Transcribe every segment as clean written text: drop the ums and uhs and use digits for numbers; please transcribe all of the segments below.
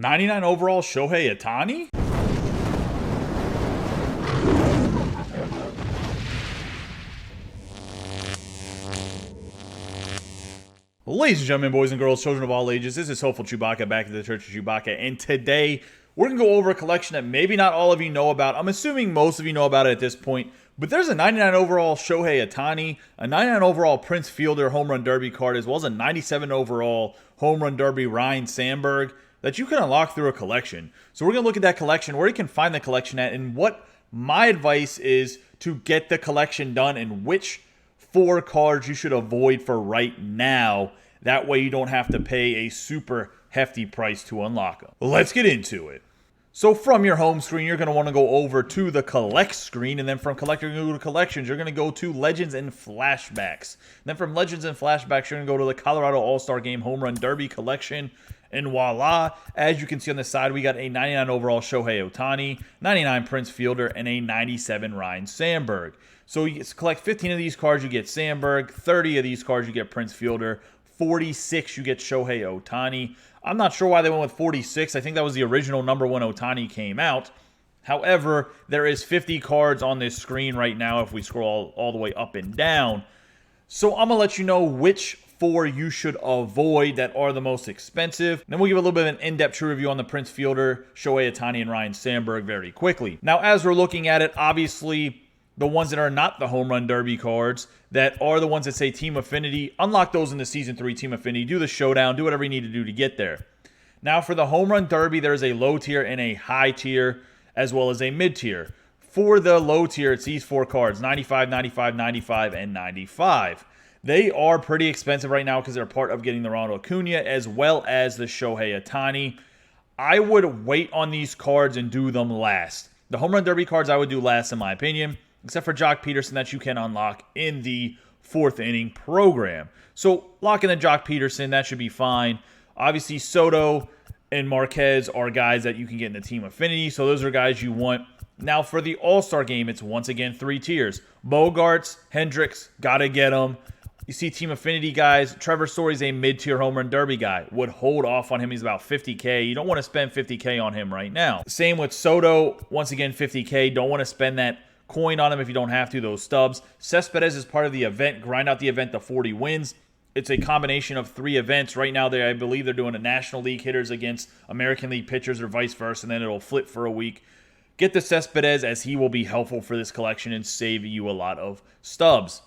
99 overall Shohei Ohtani? Ladies and gentlemen, boys and girls, children of all ages, this is Hopeful Chewbacca back at the Church of Chewbacca, and today we're going to go over a collection that maybe not all of you know about. I'm assuming most of you know about it at this point, but there's a 99 overall Shohei Ohtani, a 99 overall Prince Fielder Home Run Derby card, as well as a 97 overall Home Run Derby Ryne Sandberg that you can unlock through a collection. So we're going to look at that collection, where you can find the collection at, and what my advice is to get the collection done, and which 4 cards you should avoid for right now. That way you don't have to pay a super hefty price to unlock them. Let's get into it. So from your home screen, you're going to want to go over to the collect screen, and then from collect, you're going to go to collections. You're going to go to legends and flashbacks. And then from legends and flashbacks, you're going to go to the Colorado All-Star Game Home Run Derby collection. And voila, as you can see on the side, we got a 99 overall Shohei Ohtani, 99 Prince Fielder, and a 97 Ryne Sandberg. So you collect 15 of these cards, you get Sandberg. 30 of these cards, you get Prince Fielder. 46, you get Shohei Ohtani. I'm not sure why they went with 46. I think that was the original number when Ohtani came out. However, there is 50 cards on this screen right now if we scroll all the way up and down. So I'm going to let you know which 4 you should avoid that are the most expensive. Then we'll give a little bit of an in-depth true review on the Prince Fielder, Shohei Ohtani, and Ryne Sandberg very quickly. Now, as we're looking at it, obviously, the ones that are not the Home Run Derby cards, that are the ones that say Team Affinity, unlock those in the Season 3 Team Affinity. Do the showdown. Do whatever you need to do to get there. Now, for the Home Run Derby, there's a low tier and a high tier, as well as a mid tier. For the low tier, it's these 4 cards, 95, 95, 95, and 95. They are pretty expensive right now because they're part of getting the Ronald Acuna, as well as the Shohei Ohtani. I would wait on these cards and do them last. The Home Run Derby cards I would do last, in my opinion, except for Jock Peterson, that you can unlock in the 4th inning program. So lock in the Jock Peterson, that should be fine. Obviously, Soto and Marquez are guys that you can get in the Team Affinity, so those are guys you want. Now for the All-Star Game, it's once again 3 tiers. Bogarts, Hendricks, gotta get them. You see Team Affinity guys. Trevor Story's a mid-tier Home Run Derby guy. Would hold off on him. He's about 50K. You don't want to spend 50K on him right now. Same with Soto. Once again, 50K. Don't want to spend that coin on him if you don't have to, those stubs. Cespedes is part of the event. Grind out the event to 40 wins. It's a combination of 3 events. Right now, I believe they're doing a National League hitters against American League pitchers or vice versa, and then it'll flip for a week. Get the Cespedes, as he will be helpful for this collection and save you a lot of stubs.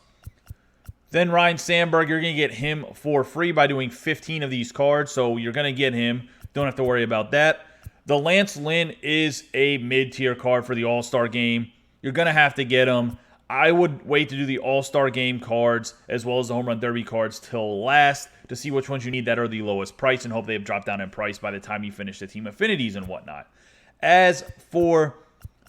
Then Ryne Sandberg, you're going to get him for free by doing 15 of these cards, so you're going to get him. Don't have to worry about that. The Lance Lynn is a mid-tier card for the All-Star Game. You're going to have to get him. I would wait to do the All-Star Game cards as well as the Home Run Derby cards till last to see which ones you need that are the lowest price, and hope they have dropped down in price by the time you finish the Team Affinities and whatnot. As for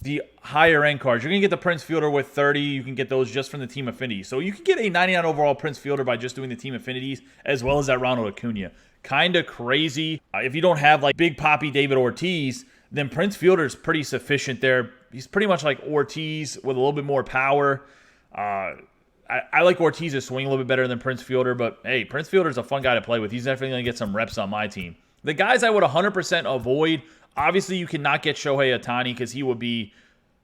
the higher end cards, you're going to get the Prince Fielder with 30. You can get those just from the Team Affinities. So you can get a 99 overall Prince Fielder by just doing the Team Affinities, as well as that Ronald Acuna. Kind of crazy. If you don't have like Big Papi David Ortiz, then Prince Fielder is pretty sufficient there. He's pretty much like Ortiz with a little bit more power. I like Ortiz's swing a little bit better than Prince Fielder, but hey, Prince Fielder's a fun guy to play with. He's definitely going to get some reps on my team. The guys I would 100% avoid, obviously you cannot get Shohei Ohtani because he would be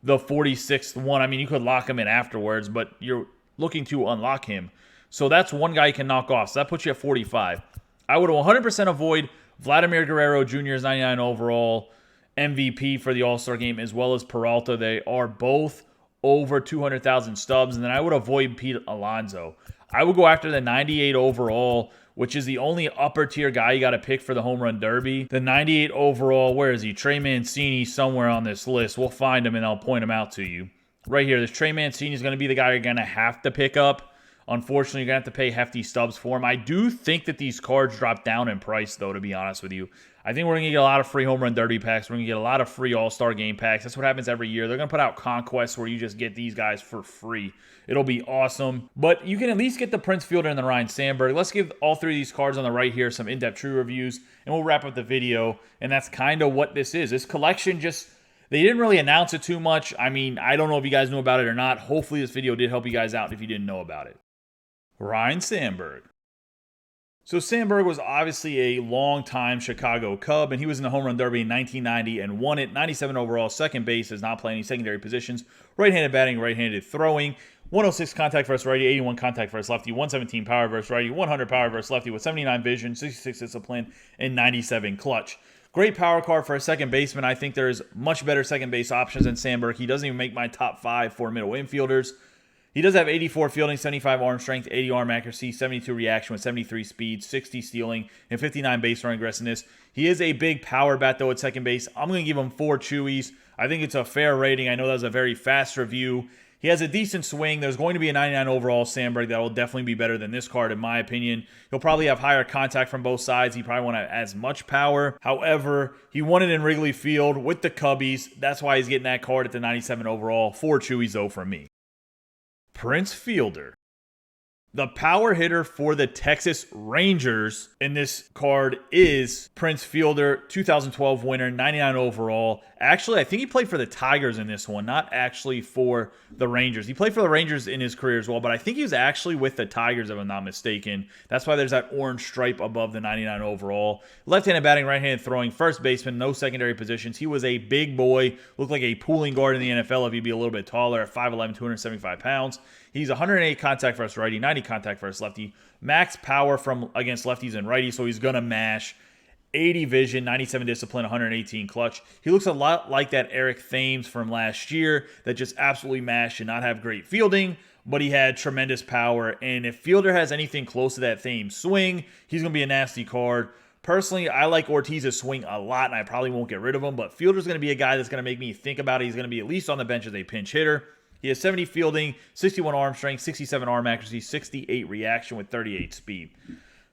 the 46th one. I mean, you could lock him in afterwards, but you're looking to unlock him. So that's one guy you can knock off. So that puts you at 45. I would 100% avoid Vladimir Guerrero Jr.'s 99 overall MVP for the All-Star Game, as well as Peralta. They are both over 200,000 stubs. And then I would avoid Pete Alonso. I would go after the 98 overall, which is the only upper tier guy you got to pick for the Home Run Derby. The 98 overall, where is he? Trey Mancini somewhere on this list. We'll find him and I'll point him out to you. Right here, this Trey Mancini is going to be the guy you're going to have to pick up. Unfortunately, you're going to have to pay hefty stubs for him. I do think that these cards drop down in price, though, to be honest with you. I think we're going to get a lot of free Home Run Derby packs. We're going to get a lot of free All-Star Game packs. That's what happens every year. They're going to put out conquests where you just get these guys for free. It'll be awesome. But you can at least get the Prince Fielder and the Ryne Sandberg. Let's give all 3 of these cards on the right here some in-depth true reviews, and we'll wrap up the video. And that's kind of what this is. This collection just... They didn't really announce it too much. I mean, I don't know if you guys knew about it or not. Hopefully this video did help you guys out if you didn't know about it. Ryne Sandberg. So Sandberg was obviously a long-time Chicago Cub, and he was in the Home Run Derby in 1990 and won it. 97 overall, second base, does not play any secondary positions. Right-handed batting, right-handed throwing. 106 contact versus righty, 81 contact versus lefty, 117 power versus righty, 100 power versus lefty with 79 vision, 66 discipline, and 97 clutch. Great power card for a second baseman. I think there's much better second base options than Sandberg. He doesn't even make my top 5 for middle infielders. He does have 84 fielding, 75 arm strength, 80 arm accuracy, 72 reaction with 73 speed, 60 stealing, and 59 base running aggressiveness. He is a big power bat, though, at second base. I'm going to give him 4 Chewies. I think it's a fair rating. I know that was a very fast review. He has a decent swing. There's going to be a 99 overall Sandberg that will definitely be better than this card, in my opinion. He'll probably have higher contact from both sides. He probably won't have as much power. However, he won it in Wrigley Field with the Cubbies. That's why he's getting that card at the 97 overall. 4 Chewies, though, from me. Prince Fielder. The power hitter for the Texas Rangers in this card is Prince Fielder, 2012 winner, 99 overall. Actually, I think he played for the Tigers in this one, not actually for the Rangers. He played for the Rangers in his career as well, but I think he was actually with the Tigers, if I'm not mistaken. That's why there's that orange stripe above the 99 overall. Left-handed batting, right-handed throwing, first baseman, no secondary positions. He was a big boy, looked like a pulling guard in the NFL if he'd be a little bit taller at 5'11", 275 pounds. He's 108 contact versus righty, 90 contact versus lefty. Max power from against lefties and righties, so he's going to mash. 80 vision, 97 discipline, 118 clutch. He looks a lot like that Eric Thames from last year that just absolutely mashed and not have great fielding, but he had tremendous power. And if Fielder has anything close to that Thames swing, he's going to be a nasty card. Personally, I like Ortiz's swing a lot, and I probably won't get rid of him, but Fielder's going to be a guy that's going to make me think about it. He's going to be at least on the bench as a pinch hitter. He has 70 fielding, 61 arm strength, 67 arm accuracy, 68 reaction with 38 speed.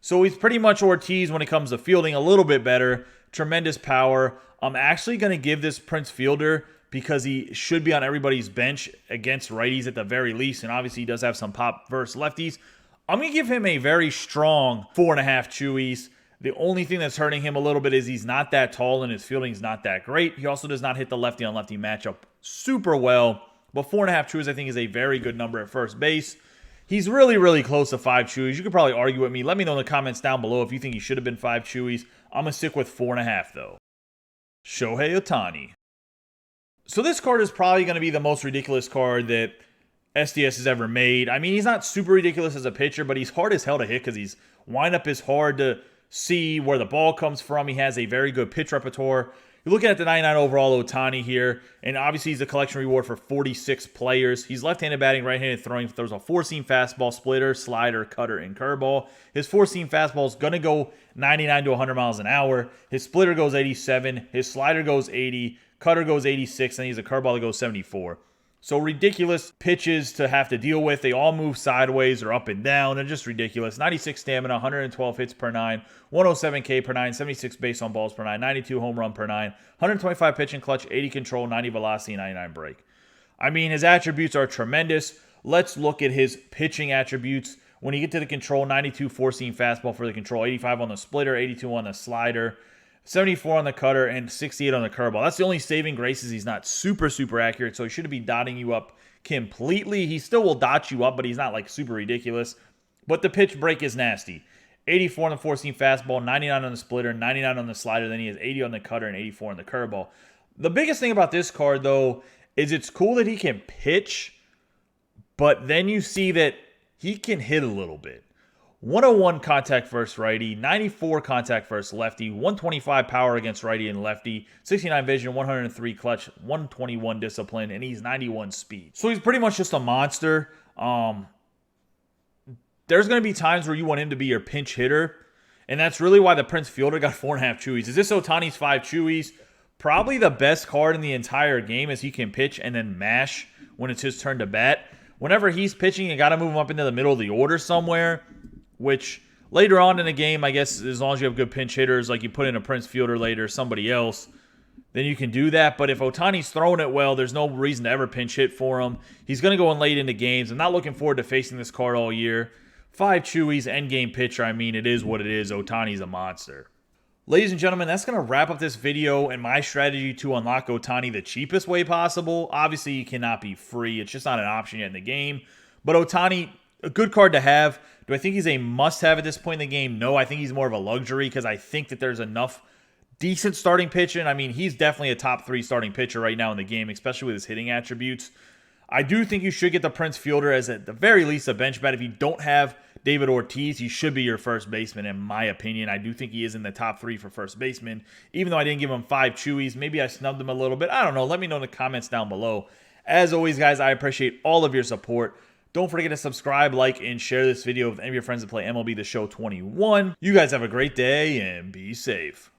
So he's pretty much Ortiz when it comes to fielding, a little bit better. Tremendous power. I'm actually going to give this Prince Fielder because he should be on everybody's bench against righties at the very least, and obviously he does have some pop versus lefties. I'm going to give him a very strong 4.5 Chewies. The only thing that's hurting him a little bit is he's not that tall and his fielding's not that great. He also does not hit the lefty-on-lefty matchup super well. But 4.5 Chewies, I think, is a very good number at first base. He's really, really close to 5 Chewies. You could probably argue with me. Let me know in the comments down below if you think he should have been 5 Chewies. I'm going to stick with 4.5, though. Shohei Ohtani. So this card is probably going to be the most ridiculous card that SDS has ever made. I mean, he's not super ridiculous as a pitcher, but he's hard as hell to hit because his windup is hard to see where the ball comes from. He has a very good pitch repertoire. You're looking at the 99 overall Ohtani here, and obviously he's a collection reward for 46 players. He's left-handed batting, right-handed throwing. Throws a 4-seam fastball, splitter, slider, cutter, and curveball. His 4-seam fastball is going to go 99 to 100 miles an hour. His splitter goes 87. His slider goes 80. Cutter goes 86, and he's a curveball that goes 74. So ridiculous pitches to have to deal with. They all move sideways or up and down. They're just ridiculous. 96 stamina, 112 hits per 9, 107 K per 9, 76 base on balls per 9, 92 home run per 9, 125 pitching clutch, 80 control, 90 velocity, 99 break. I mean, his attributes are tremendous. Let's look at his pitching attributes. When you get to the control, 92 four-seam fastball for the control, 85 on the splitter, 82 on the slider, 74 on the cutter, and 68 on the curveball. That's the only saving grace is he's not super, super accurate, so he shouldn't be dotting you up completely. He still will dot you up, but he's not like super ridiculous. But the pitch break is nasty. 84 on the four-seam fastball, 99 on the splitter, 99 on the slider, then he has 80 on the cutter and 84 on the curveball. The biggest thing about this card, though, is it's cool that he can pitch, but then you see that he can hit a little bit. 101 contact versus righty, 94 contact versus lefty, 125 power against righty and lefty, 69 vision, 103 clutch, 121 discipline, and he's 91 speed. So he's pretty much just a monster. There's going to be times where you want him to be your pinch hitter, and that's really why the Prince Fielder got 4.5 Chewies. Is this Ohtani's 5 Chewies? Probably the best card in the entire game as he can pitch and then mash when it's his turn to bat. Whenever he's pitching, you got to move him up into the middle of the order somewhere, which later on in the game, I guess as long as you have good pinch hitters, like you put in a Prince Fielder later, somebody else, then you can do that. But if Ohtani's throwing it well, there's no reason to ever pinch hit for him. He's going to go in late into games. I'm not looking forward to facing this card all year. 5 Chewies, endgame pitcher. I mean, it is what it is. Ohtani's a monster. Ladies and gentlemen, that's going to wrap up this video and my strategy to unlock Ohtani the cheapest way possible. Obviously, you cannot be free. It's just not an option yet in the game. But Ohtani, a good card to have. Do I think he's a must-have at this point in the game? No, I think he's more of a luxury because I think that there's enough decent starting pitching. I mean, he's definitely a top 3 starting pitcher right now in the game, especially with his hitting attributes. I do think you should get the Prince Fielder as at the very least a bench bat. If you don't have David Ortiz, he should be your first baseman in my opinion. I do think he is in the top 3 for first baseman, even though I didn't give him 5 chewies. Maybe I snubbed him a little bit. I don't know. Let me know in the comments down below. As always, guys, I appreciate all of your support. Don't forget to subscribe, like, and share this video with any of your friends that play MLB The Show 21. You guys have a great day and be safe.